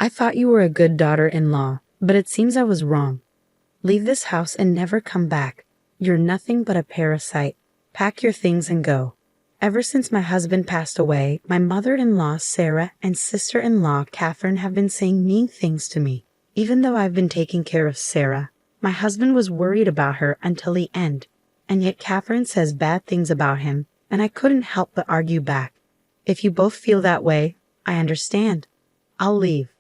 I thought you were a good daughter-in-law, but it seems I was wrong. Leave this house and never come back. You're nothing but a parasite. Pack your things and go. Ever since my husband passed away, my mother-in-law Sarah and sister-in-law Catherine have been saying mean things to me. Even though I've been taking care of Sarah, my husband was worried about her until the end. And yet Catherine says bad things about him, and I couldn't help but argue back. If you both feel that way, I understand. I'll leave.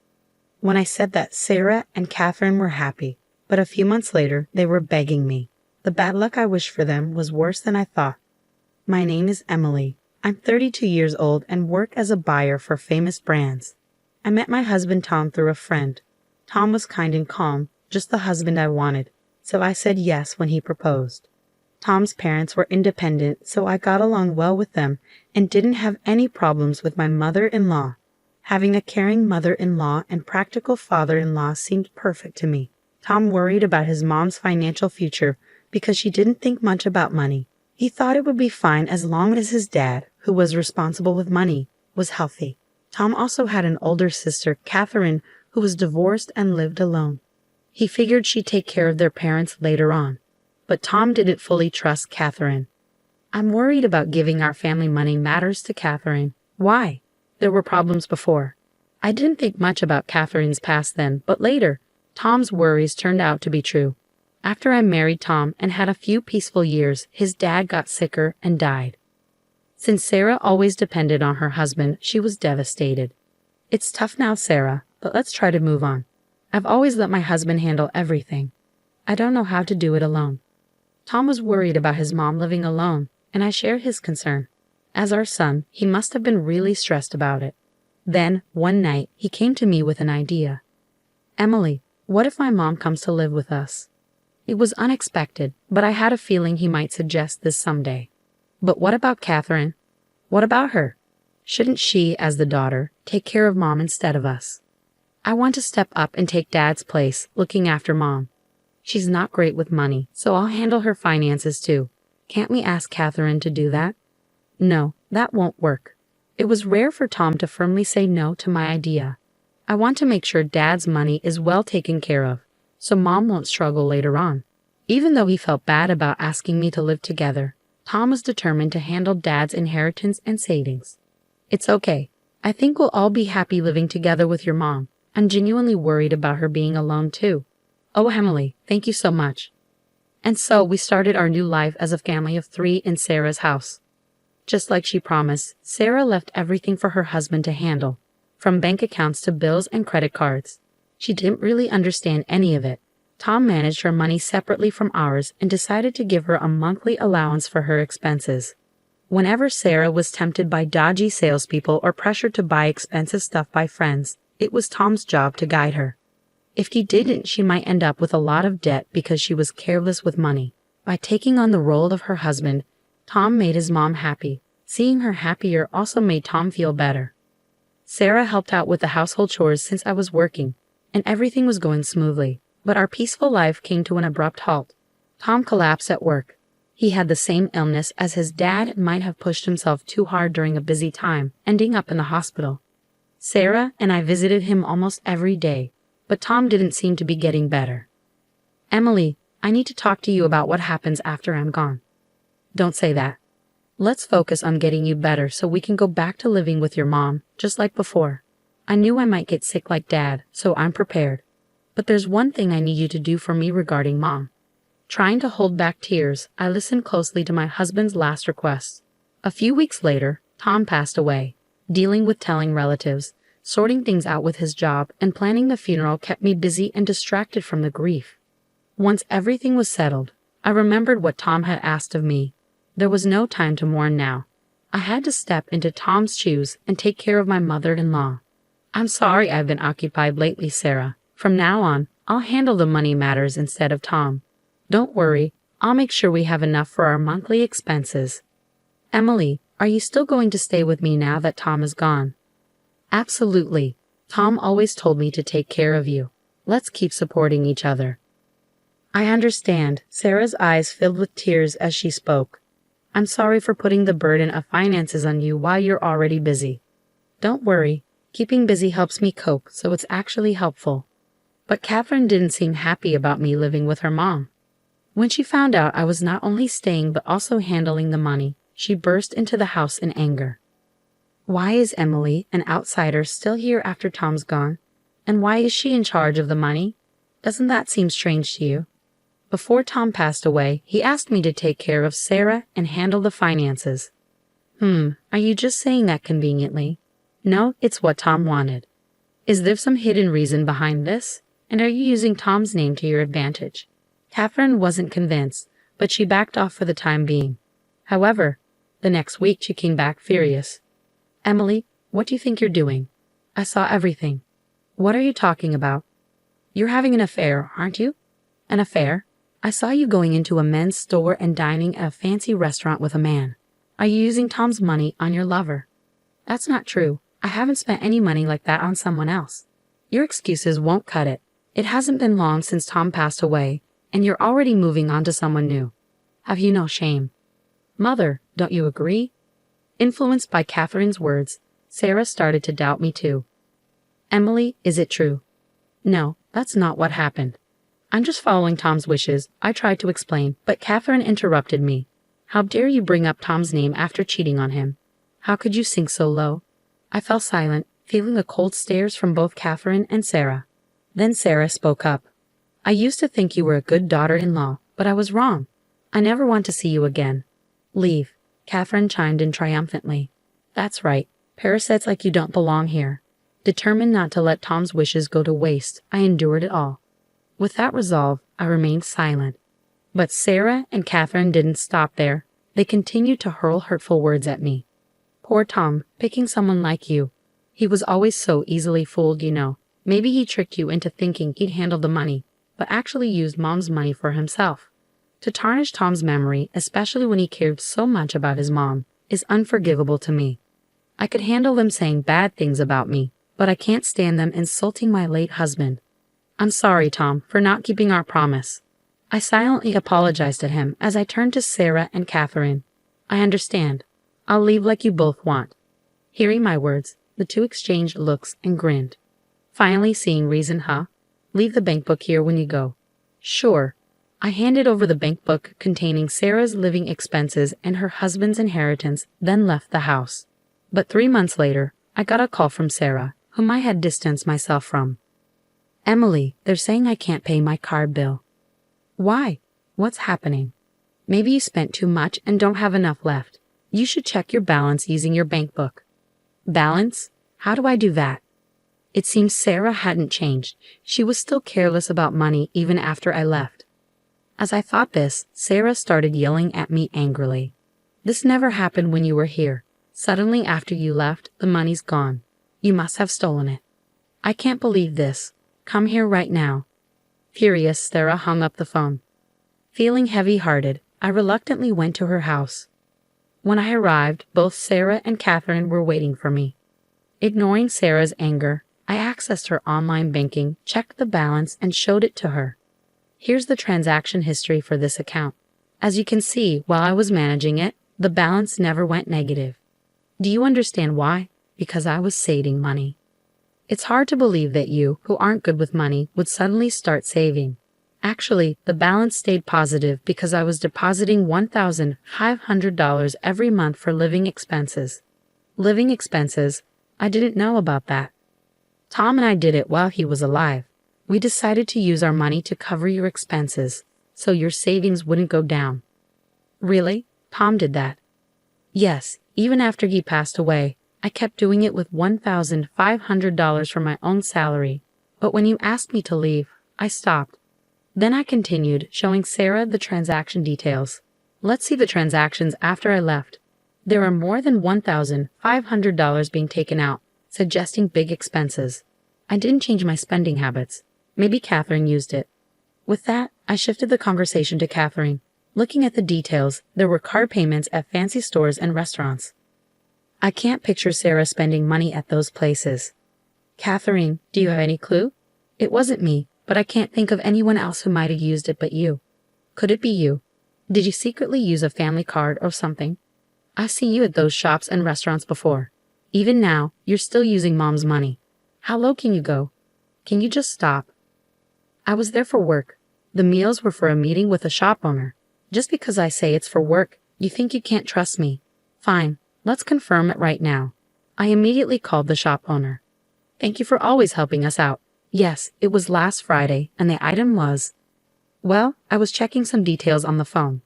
When I said that, Sarah and Catherine were happy, but a few months later, they were begging me. The bad luck I wished for them was worse than I thought. My name is Emily. I'm 32 years old and work as a buyer for famous brands. I met my husband Tom through a friend. Tom was kind and calm, just the husband I wanted, so I said yes when he proposed. Tom's parents were independent, so I got along well with them and didn't have any problems with my mother-in-law. Having a caring mother-in-law and practical father-in-law seemed perfect to me. Tom worried about his mom's financial future because she didn't think much about money. He thought it would be fine as long as his dad, who was responsible with money, was healthy. Tom also had an older sister, Catherine, who was divorced and lived alone. He figured she'd take care of their parents later on. But Tom didn't fully trust Catherine. I'm worried about giving our family money matters to Catherine. Why? There were problems before. I didn't think much about Catherine's past then, but later, Tom's worries turned out to be true. After I married Tom and had a few peaceful years, his dad got sicker and died. Since Sarah always depended on her husband, she was devastated. It's tough now, Sarah, but let's try to move on. I've always let my husband handle everything. I don't know how to do it alone. Tom was worried about his mom living alone, and I shared his concern. As our son, he must have been really stressed about it. Then, one night, he came to me with an idea. Emily, what if my mom comes to live with us? It was unexpected, but I had a feeling he might suggest this someday. But what about Catherine? What about her? Shouldn't she, as the daughter, take care of Mom instead of us? I want to step up and take Dad's place, looking after Mom. She's not great with money, so I'll handle her finances too. Can't we ask Catherine to do that? No, that won't work. It was rare for Tom to firmly say no to my idea. I want to make sure Dad's money is well taken care of, so Mom won't struggle later on. Even though he felt bad about asking me to live together, Tom was determined to handle Dad's inheritance and savings. It's okay. I think we'll all be happy living together with your mom. I'm genuinely worried about her being alone too. Oh, Emily, thank you so much. And so we started our new life as a family of 3 in Sarah's house. Just like she promised, Sarah left everything for her husband to handle, from bank accounts to bills and credit cards. She didn't really understand any of it. Tom managed her money separately from ours and decided to give her a monthly allowance for her expenses. Whenever Sarah was tempted by dodgy salespeople or pressured to buy expensive stuff by friends, it was Tom's job to guide her. If he didn't, she might end up with a lot of debt because she was careless with money. By taking on the role of her husband, Tom made his mom happy. Seeing her happier also made Tom feel better. Sarah helped out with the household chores since I was working, and everything was going smoothly. But our peaceful life came to an abrupt halt. Tom collapsed at work. He had the same illness as his dad and might have pushed himself too hard during a busy time, ending up in the hospital. Sarah and I visited him almost every day, but Tom didn't seem to be getting better. Emily, I need to talk to you about what happens after I'm gone. Don't say that. Let's focus on getting you better so we can go back to living with your mom, just like before. I knew I might get sick like Dad, so I'm prepared. But there's one thing I need you to do for me regarding Mom. Trying to hold back tears, I listened closely to my husband's last request. A few weeks later, Tom passed away. Dealing with telling relatives, sorting things out with his job, and planning the funeral kept me busy and distracted from the grief. Once everything was settled, I remembered what Tom had asked of me. There was no time to mourn now. I had to step into Tom's shoes and take care of my mother-in-law. I'm sorry I've been occupied lately, Sarah. From now on, I'll handle the money matters instead of Tom. Don't worry, I'll make sure we have enough for our monthly expenses. Emily, are you still going to stay with me now that Tom is gone? Absolutely. Tom always told me to take care of you. Let's keep supporting each other. I understand. Sarah's eyes filled with tears as she spoke. I'm sorry for putting the burden of finances on you while you're already busy. Don't worry. Keeping busy helps me cope, so it's actually helpful. But Catherine didn't seem happy about me living with her mom. When she found out I was not only staying but also handling the money, she burst into the house in anger. Why is Emily, an outsider, still here after Tom's gone? And why is she in charge of the money? Doesn't that seem strange to you? Before Tom passed away, he asked me to take care of Sarah and handle the finances. Are you just saying that conveniently? No, it's what Tom wanted. Is there some hidden reason behind this? And are you using Tom's name to your advantage? Catherine wasn't convinced, but she backed off for the time being. However, the next week she came back furious. Emily, what do you think you're doing? I saw everything. What are you talking about? You're having an affair, aren't you? An affair? I saw you going into a men's store and dining at a fancy restaurant with a man. Are you using Tom's money on your lover? That's not true. I haven't spent any money like that on someone else. Your excuses won't cut it. It hasn't been long since Tom passed away, and you're already moving on to someone new. Have you no shame? Mother, don't you agree? Influenced by Catherine's words, Sarah started to doubt me too. Emily, is it true? No, that's not what happened. I'm just following Tom's wishes, I tried to explain, but Catherine interrupted me. How dare you bring up Tom's name after cheating on him? How could you sink so low? I fell silent, feeling the cold stares from both Catherine and Sarah. Then Sarah spoke up. I used to think you were a good daughter-in-law, but I was wrong. I never want to see you again. Leave, Catherine chimed in triumphantly. That's right, parasites like you don't belong here. Determined not to let Tom's wishes go to waste, I endured it all. With that resolve, I remained silent. But Sarah and Catherine didn't stop there. They continued to hurl hurtful words at me. Poor Tom, picking someone like you. He was always so easily fooled, you know. Maybe he tricked you into thinking he'd handle the money, but actually used Mom's money for himself. To tarnish Tom's memory, especially when he cared so much about his mom, is unforgivable to me. I could handle them saying bad things about me, but I can't stand them insulting my late husband. I'm sorry, Tom, for not keeping our promise. I silently apologized to him as I turned to Sarah and Catherine. I understand. I'll leave like you both want. Hearing my words, the two exchanged looks and grinned. Finally seeing reason, huh? Leave the bank book here when you go. Sure. I handed over the bank book containing Sarah's living expenses and her husband's inheritance, then left the house. But 3 months later, I got a call from Sarah, whom I had distanced myself from. Emily, they're saying I can't pay my card bill. Why? What's happening? Maybe you spent too much and don't have enough left. You should check your balance using your bank book. Balance? How do I do that? It seems Sarah hadn't changed. She was still careless about money even after I left. As I thought this, Sarah started yelling at me angrily. This never happened when you were here. Suddenly after you left, the money's gone. You must have stolen it. I can't believe this. Come here right now. Furious, Sarah hung up the phone. Feeling heavy-hearted, I reluctantly went to her house. When I arrived, both Sarah and Catherine were waiting for me. Ignoring Sarah's anger, I accessed her online banking, checked the balance, and showed it to her. Here's the transaction history for this account. As you can see, while I was managing it, the balance never went negative. Do you understand why? Because I was saving money. It's hard to believe that you, who aren't good with money, would suddenly start saving. Actually, the balance stayed positive because I was depositing $1,500 every month for living expenses. Living expenses? I didn't know about that. Tom and I did it while he was alive. We decided to use our money to cover your expenses, so your savings wouldn't go down. Really? Tom did that? Yes, even after he passed away. I kept doing it with $1,500 from my own salary, but when you asked me to leave, I stopped. Then I continued, showing Sarah the transaction details. Let's see the transactions after I left. There are more than $1,500 being taken out, suggesting big expenses. I didn't change my spending habits. Maybe Catherine used it. With that, I shifted the conversation to Catherine. Looking at the details, there were card payments at fancy stores and restaurants. I can't picture Sarah spending money at those places. Catherine, do you have any clue? It wasn't me, but I can't think of anyone else who might have used it but you. Could it be you? Did you secretly use a family card or something? I've seen you at those shops and restaurants before. Even now, you're still using mom's money. How low can you go? Can you just stop? I was there for work. The meals were for a meeting with a shop owner. Just because I say it's for work, you think you can't trust me. Fine, let's confirm it right now. I immediately called the shop owner. Thank you for always helping us out. Yes, it was last Friday, and the item was... Well, I was checking some details on the phone.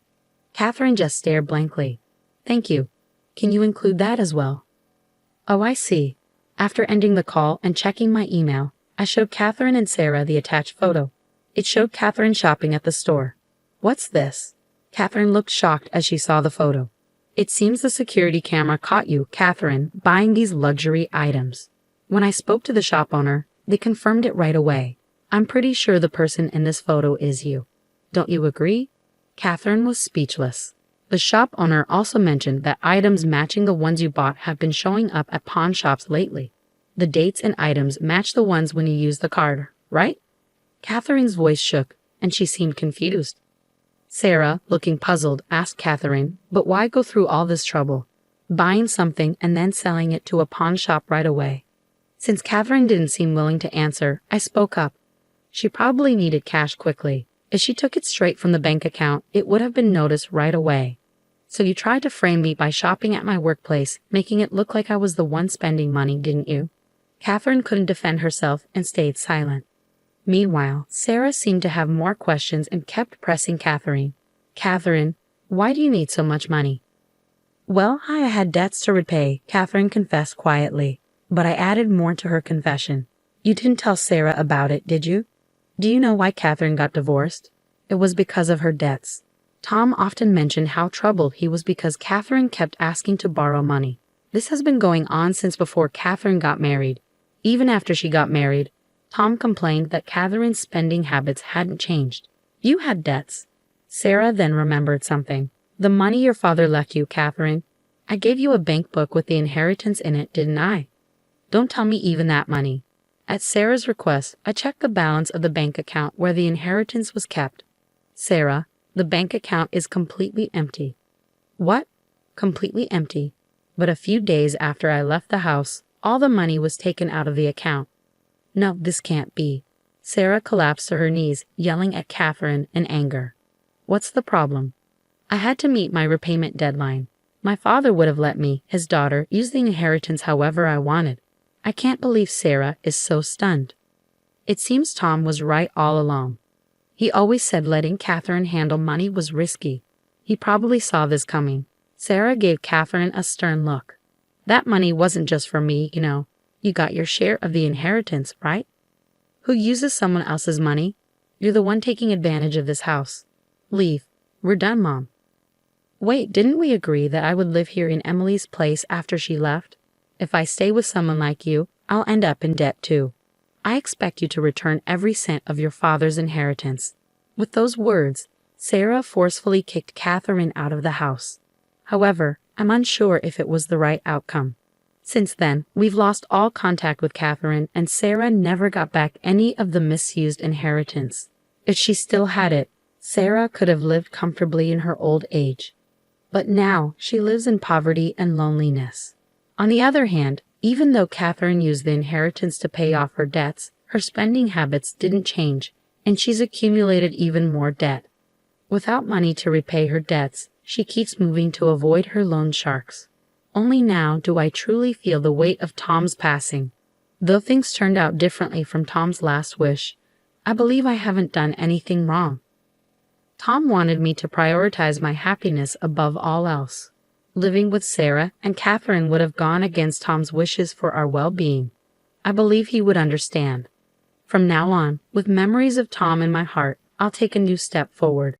Catherine just stared blankly. Thank you. Can you include that as well? Oh, I see. After ending the call and checking my email, I showed Catherine and Sarah the attached photo. It showed Catherine shopping at the store. What's this? Catherine looked shocked as she saw the photo. It seems the security camera caught you, Catherine, buying these luxury items. When I spoke to the shop owner, they confirmed it right away. I'm pretty sure the person in this photo is you. Don't you agree? Catherine was speechless. The shop owner also mentioned that items matching the ones you bought have been showing up at pawn shops lately. The dates and items match the ones when you used the card, right? Catherine's voice shook, and she seemed confused. Sarah, looking puzzled, asked Catherine, but why go through all this trouble? Buying something and then selling it to a pawn shop right away. Since Catherine didn't seem willing to answer, I spoke up. She probably needed cash quickly. If she took it straight from the bank account, it would have been noticed right away. So you tried to frame me by shopping at my workplace, making it look like I was the one spending money, didn't you? Catherine couldn't defend herself and stayed silent. Meanwhile, Sarah seemed to have more questions and kept pressing Catherine. Catherine, why do you need so much money? Well, I had debts to repay, Catherine confessed quietly. But I added more to her confession. You didn't tell Sarah about it, did you? Do you know why Catherine got divorced? It was because of her debts. Tom often mentioned how troubled he was because Catherine kept asking to borrow money. This has been going on since before Catherine got married. Even after she got married, Tom complained that Catherine's spending habits hadn't changed. You had debts. Sarah then remembered something. The money your father left you, Catherine. I gave you a bank book with the inheritance in it, didn't I? Don't tell me even that money. At Sarah's request, I checked the balance of the bank account where the inheritance was kept. Sarah, the bank account is completely empty. What? Completely empty. But a few days after I left the house, all the money was taken out of the account. No, this can't be. Sarah collapsed to her knees, yelling at Catherine in anger. What's the problem? I had to meet my repayment deadline. My father would have let me, his daughter, use the inheritance however I wanted. I can't believe Sarah is so stunned. It seems Tom was right all along. He always said letting Catherine handle money was risky. He probably saw this coming. Sarah gave Catherine a stern look. That money wasn't just for me, you know. You got your share of the inheritance, right? Who uses someone else's money? You're the one taking advantage of this house. Leave. We're done, Mom. Wait, didn't we agree that I would live here in Emily's place after she left? If I stay with someone like you, I'll end up in debt too. I expect you to return every cent of your father's inheritance. With those words, Sarah forcefully kicked Catherine out of the house. However, I'm unsure if it was the right outcome. Since then, we've lost all contact with Catherine, and Sarah never got back any of the misused inheritance. If she still had it, Sarah could have lived comfortably in her old age. But now she lives in poverty and loneliness. On the other hand, even though Catherine used the inheritance to pay off her debts, her spending habits didn't change, and she's accumulated even more debt. Without money to repay her debts, she keeps moving to avoid her loan sharks. Only now do I truly feel the weight of Tom's passing. Though things turned out differently from Tom's last wish, I believe I haven't done anything wrong. Tom wanted me to prioritize my happiness above all else. Living with Sarah and Catherine would have gone against Tom's wishes for our well-being. I believe he would understand. From now on, with memories of Tom in my heart, I'll take a new step forward.